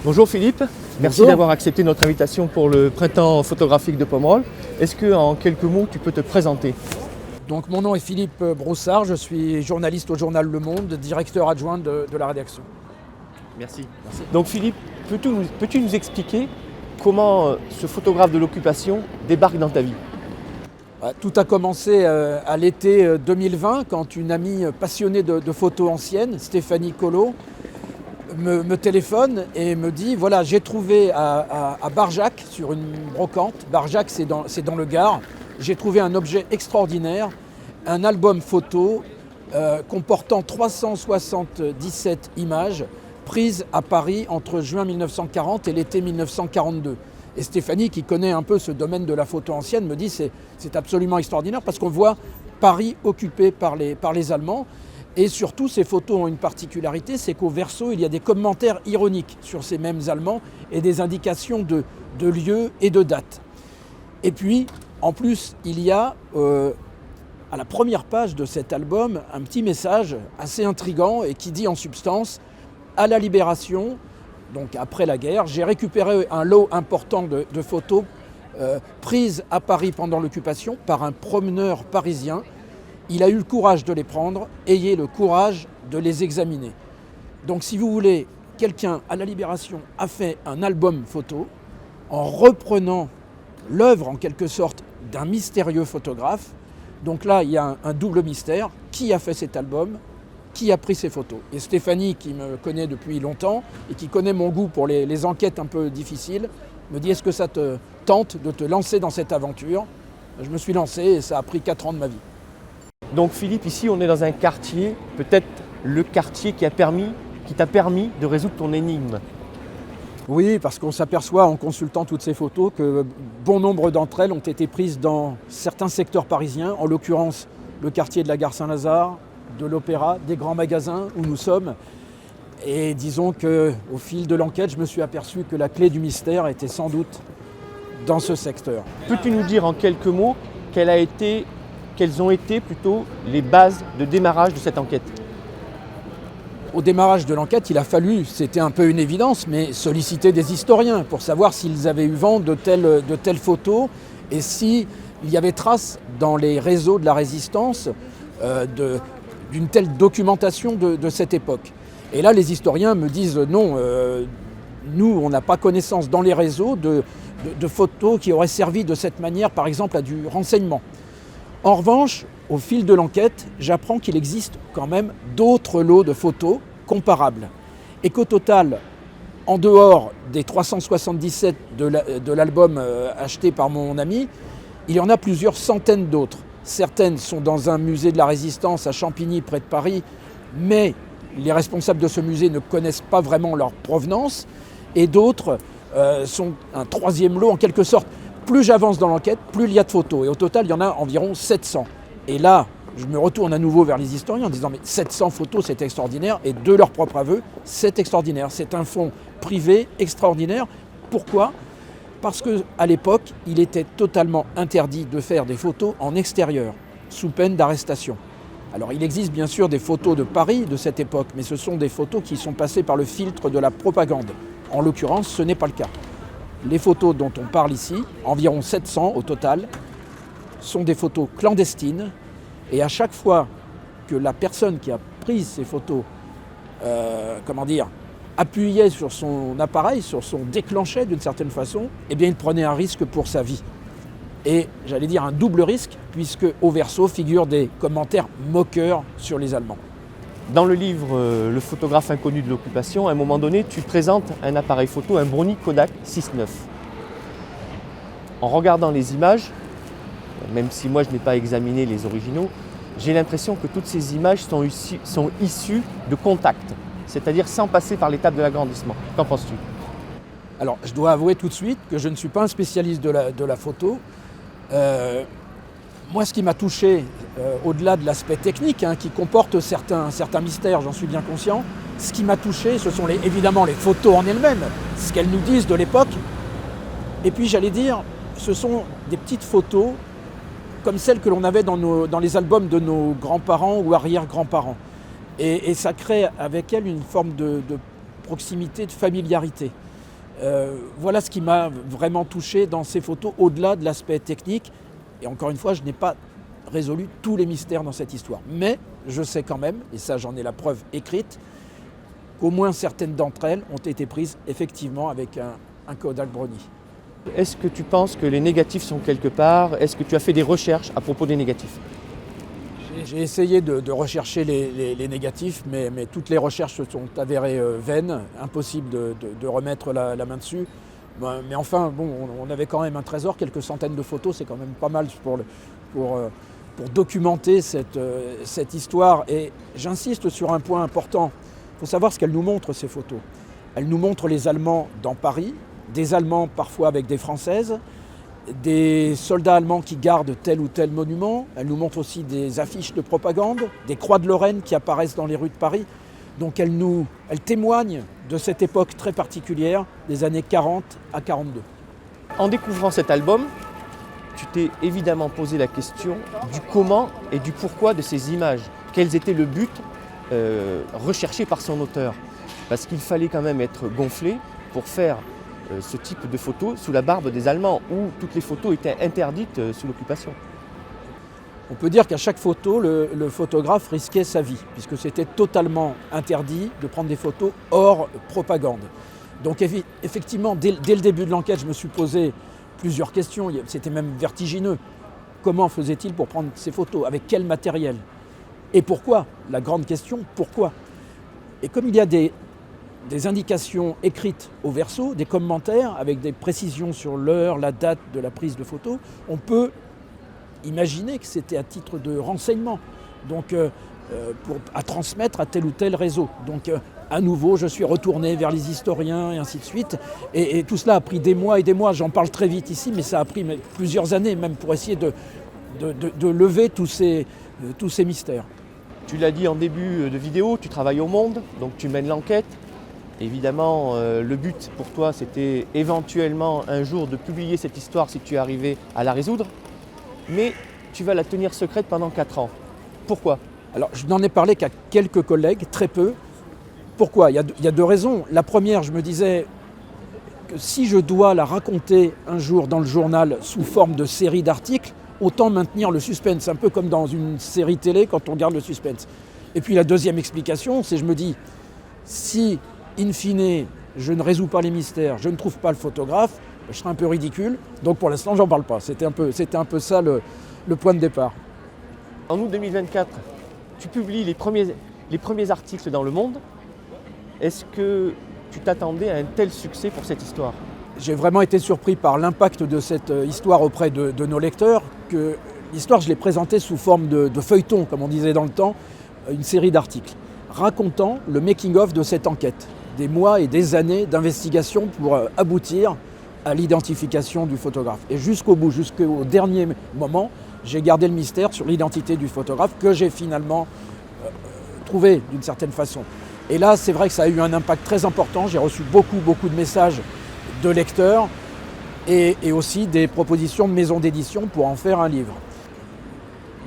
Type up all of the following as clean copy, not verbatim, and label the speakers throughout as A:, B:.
A: Bonjour Philippe, merci
B: Bonjour.
A: d'avoir accepté notre invitation pour le printemps photographique de Pomerol. Est-ce que en quelques mots tu peux te présenter?
B: Donc mon nom est Philippe Broussard, je suis journaliste au journal Le Monde, directeur adjoint de la rédaction.
A: Merci. Donc Philippe, peux-tu nous expliquer comment ce photographe de l'occupation débarque dans ta vie?
B: Tout a commencé à l'été 2020 quand une amie passionnée de photos anciennes, Stéphanie Collot, me téléphone et me dit voilà, j'ai trouvé à Barjac sur une brocante, Barjac c'est dans le Gard, j'ai trouvé un objet extraordinaire, un album photo comportant 377 images prises à Paris entre juin 1940 et l'été 1942. Et Stéphanie, qui connaît un peu ce domaine de la photo ancienne, me dit c'est absolument extraordinaire parce qu'on voit Paris occupé par les Allemands. Et surtout, ces photos ont une particularité, c'est qu'au verso, il y a des commentaires ironiques sur ces mêmes Allemands et des indications de lieux et de dates. Et puis, en plus, il y a à la première page de cet album un petit message assez intriguant et qui dit en substance « À la Libération, donc après la guerre, j'ai récupéré un lot important de photos prises à Paris pendant l'occupation par un promeneur parisien. Il a eu le courage de les prendre, ayez le courage de les examiner. » Donc si vous voulez, quelqu'un à la Libération a fait un album photo en reprenant l'œuvre en quelque sorte d'un mystérieux photographe. Donc là, il y a un double mystère. Qui a fait cet album ? Qui a pris ces photos ? Et Stéphanie, qui me connaît depuis longtemps et qui connaît mon goût pour les enquêtes un peu difficiles, me dit « Est-ce que ça te tente de te lancer dans cette aventure ?» Je me suis lancé et ça a pris 4 ans de ma vie.
A: Donc Philippe, ici on est dans un quartier, peut-être le quartier qui t'a permis de résoudre ton énigme.
B: Oui, parce qu'on s'aperçoit en consultant toutes ces photos que bon nombre d'entre elles ont été prises dans certains secteurs parisiens, en l'occurrence le quartier de la Gare Saint-Lazare, de l'Opéra, des grands magasins où nous sommes. Et disons qu'au fil de l'enquête, je me suis aperçu que la clé du mystère était sans doute dans ce secteur.
A: Peux-tu nous dire en quelques mots quelles ont été plutôt les bases de démarrage de cette enquête?
B: Au démarrage de l'enquête, il a fallu, c'était un peu une évidence, mais solliciter des historiens pour savoir s'ils avaient eu vent de telles photos et s'il y avait trace dans les réseaux de la résistance d'une telle documentation de cette époque. Et là, les historiens me disent non, nous, on n'a pas connaissance dans les réseaux de photos qui auraient servi de cette manière, par exemple, à du renseignement. En revanche, au fil de l'enquête, j'apprends qu'il existe quand même d'autres lots de photos comparables. Et qu'au total, en dehors des 377 de l'album acheté par mon ami, il y en a plusieurs centaines d'autres. Certaines sont dans un musée de la Résistance à Champigny, près de Paris, mais les responsables de ce musée ne connaissent pas vraiment leur provenance. Et d'autres sont un troisième lot, en quelque sorte. Plus j'avance dans l'enquête, plus il y a de photos. Et au total, il y en a environ 700. Et là, je me retourne à nouveau vers les historiens en disant mais 700 photos, c'est extraordinaire. Et de leur propre aveu, c'est extraordinaire. C'est un fonds privé extraordinaire. Pourquoi ? Parce qu'à l'époque, il était totalement interdit de faire des photos en extérieur, sous peine d'arrestation. Alors il existe bien sûr des photos de Paris de cette époque, mais ce sont des photos qui sont passées par le filtre de la propagande. En l'occurrence, ce n'est pas le cas. Les photos dont on parle ici, environ 700 au total, sont des photos clandestines. Et à chaque fois que la personne qui a pris ces photos, appuyait sur son appareil, sur son déclencheur d'une certaine façon, eh bien il prenait un risque pour sa vie. Et j'allais dire un double risque, puisque au verso figurent des commentaires moqueurs sur les Allemands.
A: Dans le livre Le photographe inconnu de l'occupation, à un moment donné, tu présentes un appareil photo, un Brownie Kodak 6.9. En regardant les images, même si moi je n'ai pas examiné les originaux, j'ai l'impression que toutes ces images sont issues de contacts, c'est-à-dire sans passer par l'étape de l'agrandissement. Qu'en penses-tu ?
B: Alors, je dois avouer tout de suite que je ne suis pas un spécialiste de la photo. Moi, ce qui m'a touché, au-delà de l'aspect technique, qui comporte certains mystères, j'en suis bien conscient, ce qui m'a touché, ce sont évidemment les photos en elles-mêmes, ce qu'elles nous disent de l'époque. Et puis, j'allais dire, ce sont des petites photos comme celles que l'on avait dans les albums de nos grands-parents ou arrière-grands-parents. Et ça crée avec elles une forme de proximité, de familiarité. Voilà ce qui m'a vraiment touché dans ces photos, au-delà de l'aspect technique. Et encore une fois, je n'ai pas résolu tous les mystères dans cette histoire. Mais je sais quand même, et ça j'en ai la preuve écrite, qu'au moins certaines d'entre elles ont été prises effectivement avec un Kodak Brownie.
A: Est-ce que tu penses que les négatifs sont quelque part? Est-ce que tu as fait des recherches à propos des négatifs?
B: J'ai essayé de rechercher les négatifs, mais toutes les recherches se sont avérées vaines, impossible de remettre la main dessus. Mais enfin, bon, on avait quand même un trésor, quelques centaines de photos, c'est quand même pas mal pour documenter cette histoire. Et j'insiste sur un point important, il faut savoir ce qu'elles nous montrent, ces photos. Elles nous montrent les Allemands dans Paris, des Allemands parfois avec des Françaises, des soldats allemands qui gardent tel ou tel monument. Elle nous montre aussi des affiches de propagande, des croix de Lorraine qui apparaissent dans les rues de Paris. Donc elle témoigne de cette époque très particulière, des années 40 à 42.
A: En découvrant cet album, tu t'es évidemment posé la question du comment et du pourquoi de ces images. Quels étaient le but recherché par son auteur? Parce qu'il fallait quand même être gonflé pour faire ce type de photos sous la barbe des Allemands, où toutes les photos étaient interdites sous l'occupation.
B: On peut dire qu'à chaque photo, le photographe risquait sa vie, puisque c'était totalement interdit de prendre des photos hors propagande. Donc effectivement, dès le début de l'enquête, je me suis posé plusieurs questions, c'était même vertigineux. Comment faisait-il pour prendre ces photos? Avec quel matériel? Et pourquoi? La grande question, pourquoi? Et comme il y a des indications écrites au verso, des commentaires avec des précisions sur l'heure, la date de la prise de photo, on peut imaginer que c'était à titre de renseignement, donc à transmettre à tel ou tel réseau. Donc à nouveau, je suis retourné vers les historiens et ainsi de suite. Et tout cela a pris des mois et des mois. J'en parle très vite ici, mais ça a pris plusieurs années même pour essayer de lever tous ces mystères.
A: Tu l'as dit en début de vidéo, tu travailles au Monde, donc tu mènes l'enquête. Évidemment, le but pour toi, c'était éventuellement un jour de publier cette histoire si tu arrivais à la résoudre. Mais tu vas la tenir secrète pendant 4 ans. Pourquoi?
B: Alors, je n'en ai parlé qu'à quelques collègues, très peu. Pourquoi? Il y a deux raisons. La première, je me disais que si je dois la raconter un jour dans le journal sous forme de série d'articles, autant maintenir le suspense, un peu comme dans une série télé quand on garde le suspense. Et puis la deuxième explication, c'est je me dis, si in fine, je ne résous pas les mystères, je ne trouve pas le photographe, je serais un peu ridicule. Donc pour l'instant, j'en parle pas. C'était un peu ça le point de départ.
A: En août 2024, tu publies les premiers articles dans Le Monde. Est-ce que tu t'attendais à un tel succès pour cette histoire?
B: J'ai vraiment été surpris par l'impact de cette histoire auprès de nos lecteurs. Que l'histoire, je l'ai présentée sous forme de feuilleton, comme on disait dans le temps, une série d'articles racontant le making-of de cette enquête. Des mois et des années d'investigation pour aboutir à l'identification du photographe. Et jusqu'au bout, jusqu'au dernier moment, j'ai gardé le mystère sur l'identité du photographe que j'ai finalement trouvé d'une certaine façon. Et là, c'est vrai que ça a eu un impact très important. J'ai reçu beaucoup de messages de lecteurs et aussi des propositions de maisons d'édition pour en faire un livre.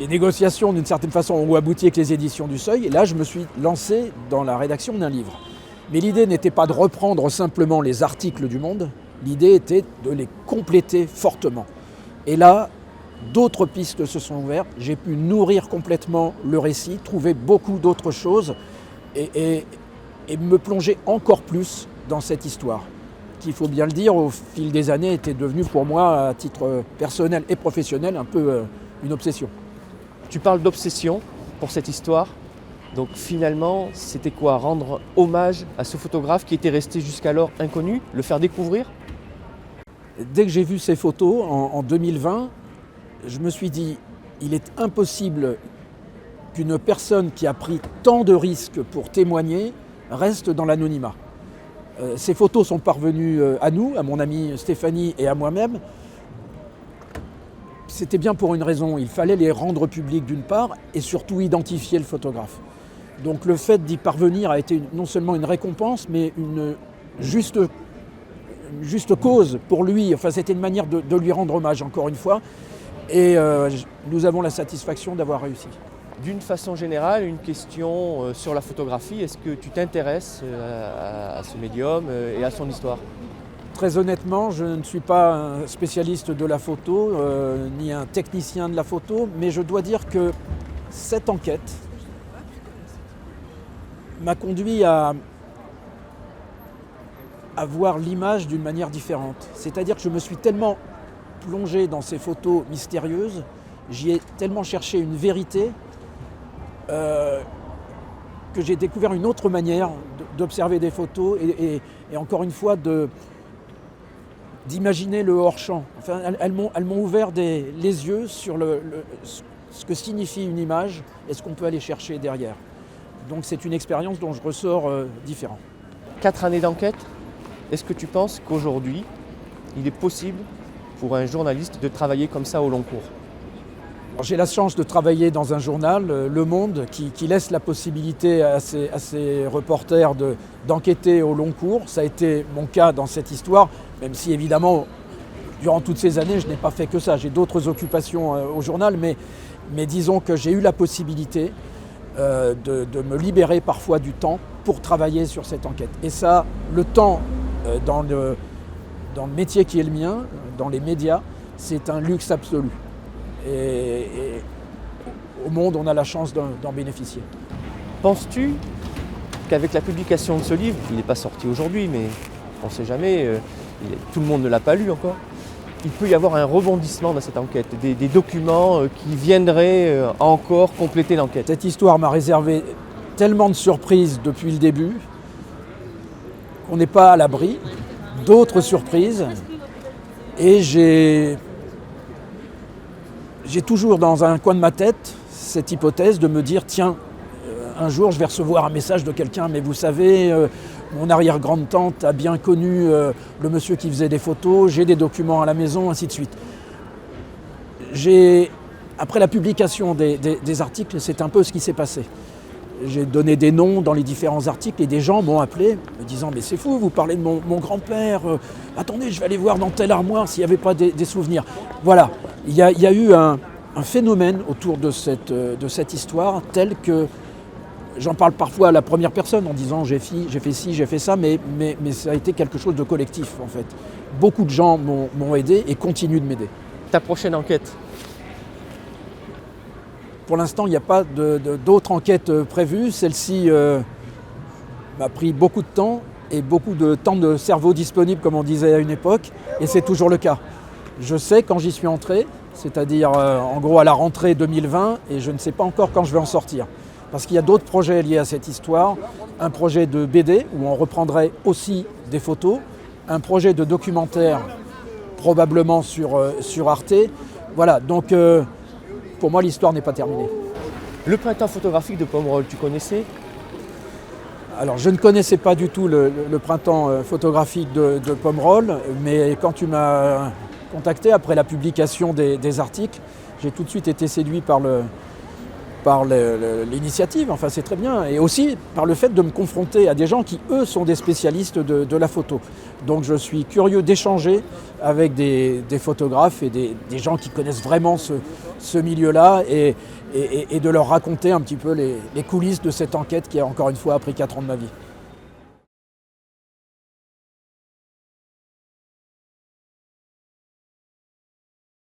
B: Les négociations, d'une certaine façon, ont abouti avec les éditions du Seuil. Et là, je me suis lancé dans la rédaction d'un livre. Mais l'idée n'était pas de reprendre simplement les articles du Monde. L'idée était de les compléter fortement. Et là, d'autres pistes se sont ouvertes. J'ai pu nourrir complètement le récit, trouver beaucoup d'autres choses et me plonger encore plus dans cette histoire, qui, il faut bien le dire, au fil des années, était devenue pour moi, à titre personnel et professionnel, un peu une obsession.
A: Tu parles d'obsession pour cette histoire. Donc finalement, c'était quoi? Rendre hommage à ce photographe qui était resté jusqu'alors inconnu, le faire découvrir?
B: Dès que j'ai vu ces photos en 2020, je me suis dit, il est impossible qu'une personne qui a pris tant de risques pour témoigner reste dans l'anonymat. Ces photos sont parvenues à nous, à mon amie Stéphanie et à moi-même. C'était bien pour une raison, il fallait les rendre publiques d'une part et surtout identifier le photographe. Donc le fait d'y parvenir a été non seulement une récompense, mais une juste cause pour lui. Enfin, c'était une manière de lui rendre hommage, encore une fois. Et nous avons la satisfaction d'avoir réussi.
A: D'une façon générale, une question sur la photographie. Est-ce que tu t'intéresses à ce médium et à son histoire?
B: Très honnêtement, je ne suis pas un spécialiste de la photo, ni un technicien de la photo, mais je dois dire que cette enquête m'a conduit à voir l'image d'une manière différente. C'est-à-dire que je me suis tellement plongé dans ces photos mystérieuses, j'y ai tellement cherché une vérité que j'ai découvert une autre manière d'observer des photos et encore une fois d'imaginer le hors-champ. Enfin, elles m'ont ouvert les yeux sur ce que signifie une image et ce qu'on peut aller chercher derrière. Donc c'est une expérience dont je ressors différent.
A: 4 années d'enquête, est-ce que tu penses qu'aujourd'hui, il est possible pour un journaliste de travailler comme ça au long cours?
B: J'ai la chance de travailler dans un journal, Le Monde, qui laisse la possibilité à ses reporters d'enquêter au long cours. Ça a été mon cas dans cette histoire, même si évidemment, durant toutes ces années, je n'ai pas fait que ça. J'ai d'autres occupations au journal, mais disons que j'ai eu la possibilité de me libérer parfois du temps pour travailler sur cette enquête. Et ça, le temps dans le métier qui est le mien, dans les médias, c'est un luxe absolu. Et au monde, on a la chance d'en bénéficier.
A: Penses-tu qu'avec la publication de ce livre, il n'est pas sorti aujourd'hui, mais on ne sait jamais, tout le monde ne l'a pas lu encore, il peut y avoir un rebondissement dans cette enquête, des documents qui viendraient encore compléter l'enquête?
B: Cette histoire m'a réservé tellement de surprises depuis le début qu'on n'est pas à l'abri d'autres surprises. Et j'ai toujours dans un coin de ma tête cette hypothèse de me dire tiens, un jour je vais recevoir un message de quelqu'un, mais vous savez, mon arrière-grande-tante a bien connu le monsieur qui faisait des photos, j'ai des documents à la maison, ainsi de suite. Après la publication des articles, c'est un peu ce qui s'est passé. J'ai donné des noms dans les différents articles et des gens m'ont appelé me disant « mais c'est fou, vous parlez de mon grand-père, attendez, je vais aller voir dans telle armoire s'il n'y avait pas des souvenirs ». Voilà, il y a eu un phénomène autour de cette histoire tel que j'en parle parfois à la première personne en disant « j'ai fait ci, j'ai fait ça », mais ça a été quelque chose de collectif en fait. Beaucoup de gens m'ont aidé et continuent de m'aider.
A: Ta prochaine enquête?
B: Pour l'instant, il n'y a pas d'autres enquêtes prévues. Celle-ci m'a pris beaucoup de temps et beaucoup de temps de cerveau disponible, comme on disait à une époque, et c'est toujours le cas. Je sais quand j'y suis entré, c'est-à-dire en gros à la rentrée 2020, et je ne sais pas encore quand je vais en sortir. Parce qu'il y a d'autres projets liés à cette histoire, un projet de BD où on reprendrait aussi des photos, un projet de documentaire probablement sur Arte. Voilà, donc pour moi l'histoire n'est pas terminée.
A: Le printemps photographique de Pomerol, tu connaissais?
B: Alors je ne connaissais pas du tout le printemps photographique de Pomerol, mais quand tu m'as contacté après la publication des articles, j'ai tout de suite été séduit par l'initiative, enfin c'est très bien, et aussi par le fait de me confronter à des gens qui, eux, sont des spécialistes de la photo. Donc je suis curieux d'échanger avec des photographes et des gens qui connaissent vraiment ce milieu-là et de leur raconter un petit peu les coulisses de cette enquête qui a encore une fois pris 4 ans de ma vie.